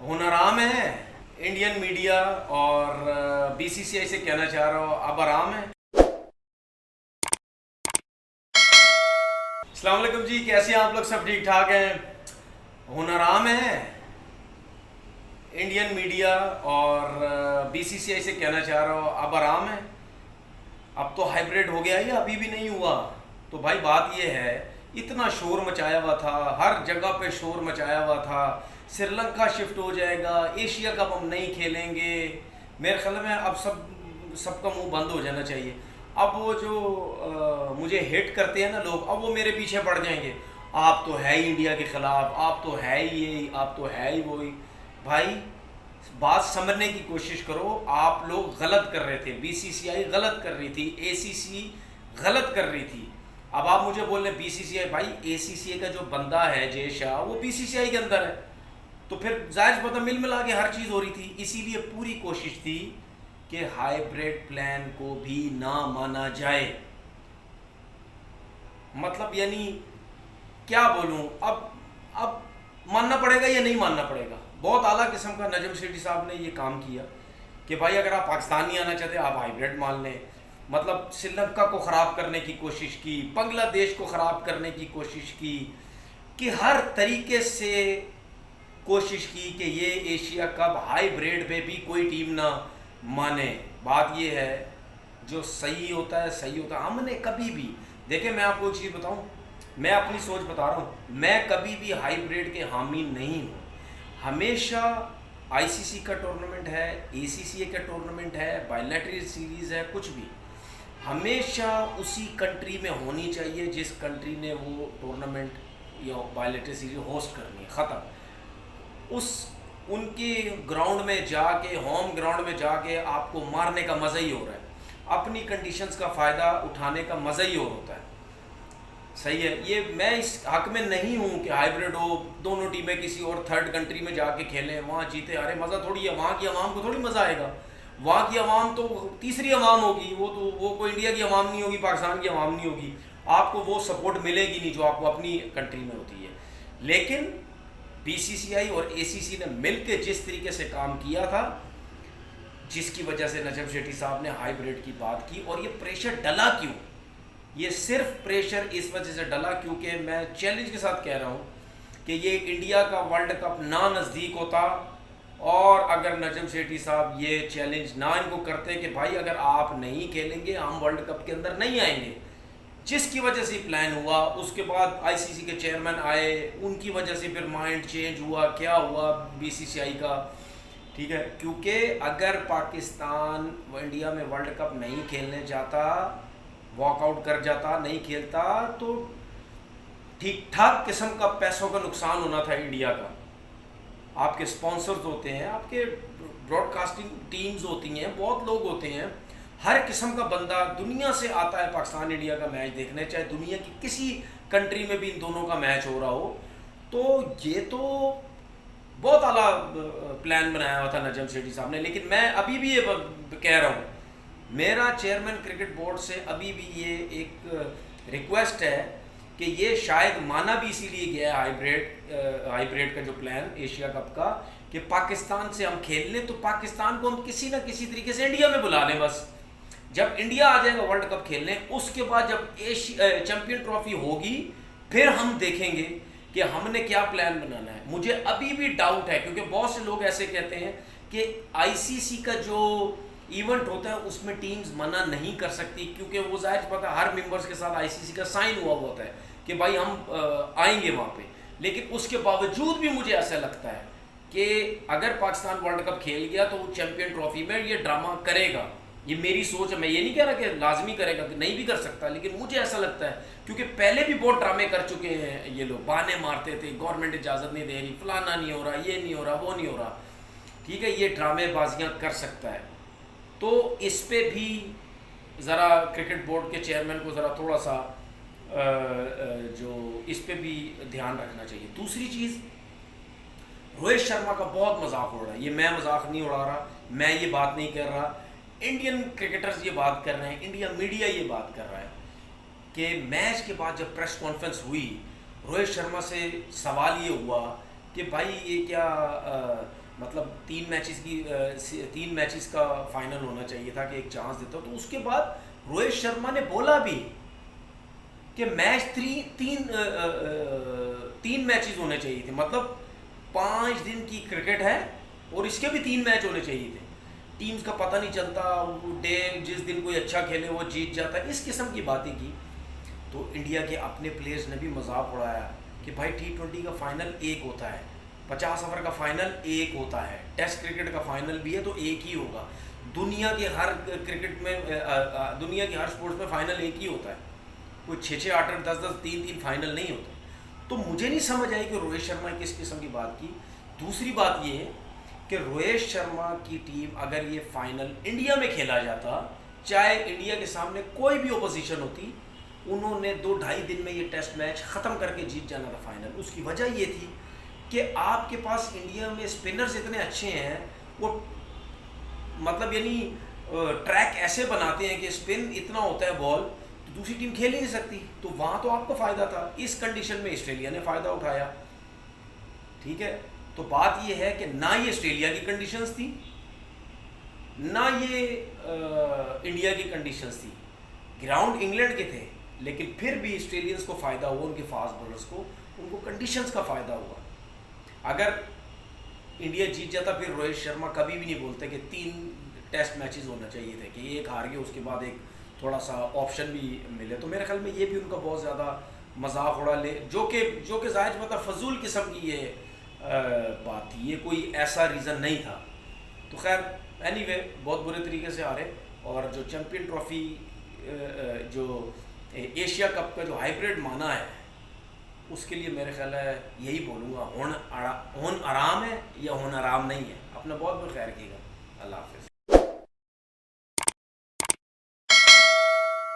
हुनराम है। Indian media और BCCI से कहना चाह रहा हूँ, अब आराम है। अस्सलाम वालेकुम जी, कैसे हैं आप लोग? सब ठीक ठाक हैं? हुनराम है। इंडियन मीडिया और बीसीसीआई से कहना चाह रहा हूँ, अब आराम है। अब तो हाइब्रिड हो गया, या अभी भी नहीं हुआ? तो भाई बात यह है, इतना शोर मचाया हुआ था, हर जगह पे शोर मचाया हुआ था, श्रीलंका शिफ्ट हो जाएगा, एशिया कप हम नहीं खेलेंगे। मेरे ख्याल में अब सबका मुंह बंद हो जाना चाहिए। अब वो जो मुझे हेट करते हैं ना लोग, अब वो मेरे पीछे पड़ जाएंगे। आप तो है ही इंडिया के खिलाफ, आप तो है ही ये, आप तो है ही वही। भाई बात समझने की कोशिश करो। आप लोग गलत कर रहे थे, बीसीसीआई गलत कर रही थी, एसीसी गलत कर रही थी। अब आप मुझे बोल रहे बीसीसीआई, भाई एसीसी का जो बंदा है जय शाह, वो बीसीसीआई के अंदर है, तो फिर जायज पता मिल मिला के हर चीज़ हो रही थी। इसीलिए पूरी कोशिश थी कि हाइब्रिड प्लान को भी ना माना जाए। मतलब यानी क्या बोलूं, अब मानना पड़ेगा या नहीं मानना पड़ेगा। बहुत आला किस्म का नजम शेट्टी साहब ने ये काम किया कि भाई अगर आप पाकिस्तान नहीं आना चाहते, आप हाइब्रिड मान लें। मतलब श्रीलंका को ख़राब करने की कोशिश की, बांग्लादेश को ख़राब करने की कोशिश की, कि हर तरीके से कोशिश की कि ये एशिया कप हाइब्रिड पे भी कोई टीम ना माने। बात ये है, जो सही होता है सही होता है। हमने कभी भी, देखिए मैं आपको एक चीज़ बताऊं, मैं अपनी सोच बता रहा हूं, मैं कभी भी हाइब्रिड के हामी नहीं हूं। हमेशा आईसीसी का टूर्नामेंट है, एसीसी का टूर्नामेंट है, बायलैटरल सीरीज़ है, कुछ भी हमेशा उसी कंट्री में होनी चाहिए जिस कंट्री ने वो टूर्नामेंट या बायलैटरल सीरीज होस्ट करनी है। ख़त्म। उस उनके ग्राउंड में जाके, होम ग्राउंड में जाके आपको मारने का मज़ा ही हो रहा है, अपनी कंडीशंस का फ़ायदा उठाने का मज़ा ही और होता है। सही है। ये मैं इस हक में नहीं हूँ कि हाइब्रिड हो, दोनों टीमें किसी और थर्ड कंट्री में जाके खेलें, वहाँ जीते। अरे मज़ा थोड़ी है, वहाँ की आवाम को थोड़ी मज़ा आएगा। वहाँ की आवाम तो तीसरी आवाम होगी, वो कोई इंडिया की आवाम नहीं होगी, पाकिस्तान की आवाम नहीं होगी। आपको वो सपोर्ट मिलेगी नहीं जो आपको अपनी कंट्री में होती है। लेकिन बीसीसीआई और एसीसी ने मिलकर जिस तरीके से काम किया था, जिसकी वजह से नजम शेट्टी साहब ने हाइब्रिड की बात की। और ये प्रेशर डला क्यों? ये सिर्फ प्रेशर इस वजह से डला क्योंकि मैं चैलेंज के साथ कह रहा हूँ कि ये इंडिया का वर्ल्ड कप ना नज़दीक होता, और अगर नजम शेट्टी साहब ये चैलेंज ना इनको करते कि भाई अगर आप नहीं खेलेंगे हम वर्ल्ड कप के अंदर नहीं आएंगे, जिसकी वजह से प्लान हुआ। उसके बाद आईसीसी के चेयरमैन आए, उनकी वजह से फिर माइंड चेंज हुआ, क्या हुआ बीसीसीआई का, ठीक है। क्योंकि अगर पाकिस्तान इंडिया में वर्ल्ड कप नहीं खेलने जाता, वॉकआउट कर जाता, नहीं खेलता, तो ठीक ठाक किस्म का पैसों का नुकसान होना था इंडिया का। आपके स्पॉन्सर्स होते हैं, आपके ब्रॉडकास्टिंग टीम्स होती हैं, बहुत लोग होते हैं, हर किस्म का बंदा दुनिया से आता है पाकिस्तान इंडिया का मैच देखने, चाहे दुनिया की किसी कंट्री में भी इन दोनों का मैच हो रहा हो। तो ये तो बहुत आला प्लान बनाया हुआ था नजम शेट्टी साहब ने। लेकिन मैं अभी भी ये कह रहा हूँ, मेरा चेयरमैन क्रिकेट बोर्ड से अभी भी ये एक रिक्वेस्ट है कि ये शायद माना भी इसीलिए गया है हाइब्रिड का जो प्लान एशिया कप का, कि पाकिस्तान से हम खेल लें, तो पाकिस्तान को हम किसी ना किसी तरीके से इंडिया में बुला लें। बस जब इंडिया आ जाएगा वर्ल्ड कप खेलने, उसके बाद जब चैंपियन ट्रॉफी होगी, फिर हम देखेंगे कि हमने क्या प्लान बनाना है। मुझे अभी भी डाउट है, क्योंकि बहुत से लोग ऐसे कहते हैं कि आईसीसी का जो इवेंट होता है उसमें टीम्स मना नहीं कर सकती, क्योंकि वो जाहिर पता हर मेंबर्स के साथ आईसीसी का साइन हुआ होता है कि भाई हम आएंगे वहाँ पे। लेकिन उसके बावजूद भी मुझे ऐसा लगता है कि अगर पाकिस्तान वर्ल्ड कप खेल गया तो वो चैंपियन ट्रॉफी में ये ड्रामा करेगा। ये मेरी सोच है, मैं ये नहीं कह रहा कि लाजमी करेगा, कि नहीं भी कर सकता, लेकिन मुझे ऐसा लगता है क्योंकि पहले भी बहुत ड्रामे कर चुके हैं ये लोग, बहाने मारते थे, गवर्नमेंट इजाज़त नहीं दे रही, फलाना नहीं हो रहा, ये नहीं हो रहा, वो नहीं हो रहा, ठीक है। ये ड्रामेबाजियाँ कर सकता है, तो इस पे भी ज़रा क्रिकेट बोर्ड के चेयरमैन को ज़रा थोड़ा सा जो इस पे भी ध्यान रखना चाहिए। दूसरी चीज़, रोहित शर्मा का बहुत मजाक हो रहा है। ये मैं मजाक नहीं उड़ा रहा, मैं ये बात नहीं कर रहा, इंडियन क्रिकेटर्स ये बात कर रहे हैं, इंडिया मीडिया ये बात कर रहा है कि मैच के बाद जब प्रेस कॉन्फ्रेंस हुई, रोहित शर्मा से सवाल ये हुआ कि भाई ये क्या मतलब 3 मैचेस का फाइनल होना चाहिए था कि एक चांस देता। तो उसके बाद रोहित शर्मा ने बोला भी कि मैच तीन मैचेस होने चाहिए थे, मतलब 5 दिन की क्रिकेट है और इसके भी 3 मैच होने चाहिए थे। टीम्स का पता नहीं चलता, डे जिस दिन कोई अच्छा खेले वो जीत जाता है, इस किस्म की बातें की। तो इंडिया के अपने प्लेयर्स ने भी मजाक उड़ाया कि भाई T20 का फाइनल एक होता है, 50 ओवर का फाइनल एक होता है, टेस्ट क्रिकेट का फाइनल भी है तो एक ही होगा। दुनिया के हर क्रिकेट में दुनिया के हर स्पोर्ट्स में फाइनल एक ही होता है, कोई 6-6, 8-8, 10-10, 3-3 फाइनल नहीं होता। तो मुझे नहीं समझ आई कि रोहित शर्मा ने किस किस्म की बात की। दूसरी बात ये है कि रोहित शर्मा की टीम अगर ये फाइनल इंडिया में खेला जाता, चाहे इंडिया के सामने कोई भी ओपोजिशन होती, उन्होंने 2-2.5 दिन में ये टेस्ट मैच ख़त्म करके जीत जाना था फाइनल। उसकी वजह ये थी कि आपके पास इंडिया में स्पिनर्स इतने अच्छे हैं, वो मतलब यानी ट्रैक ऐसे बनाते हैं कि स्पिन इतना होता है बॉल, तो दूसरी टीम खेल ही नहीं सकती। तो वहाँ तो आपको फ़ायदा था। इस कंडीशन में ऑस्ट्रेलिया ने फ़ायदा उठाया, ठीक है। तो बात ये है कि ना ये ऑस्ट्रेलिया की कंडीशंस थी, ना ये इंडिया की कंडीशंस थी। ग्राउंड इंग्लैंड के थे, लेकिन फिर भी ऑस्ट्रेलियंस को फ़ायदा हुआ, उनके फास्ट बॉलर्स को, उनको कंडीशंस का फ़ायदा हुआ। अगर इंडिया जीत जाता फिर रोहित शर्मा कभी भी नहीं बोलते कि 3 टेस्ट मैचेस होना चाहिए थे, कि एक हार गए उसके बाद एक थोड़ा सा ऑप्शन भी मिले। तो मेरे ख्याल में ये भी उनका बहुत ज़्यादा मजाक उड़ा ले, जो कि जाहिर मतलब फजूल किस्म की ये बात थी, ये कोई ऐसा रीज़न नहीं था। तो खैर एनीवे बहुत बुरे तरीके से हारे। और जो चैम्पियन ट्रॉफी जो एशिया कप का जो हाइब्रिड माना है, उसके लिए मेरे ख्याल है यही बोलूँगा, होन आराम है या होन आराम नहीं है। अपना बहुत बहुत ख्याल रखिएगा। अल्लाह हाफ़िज़।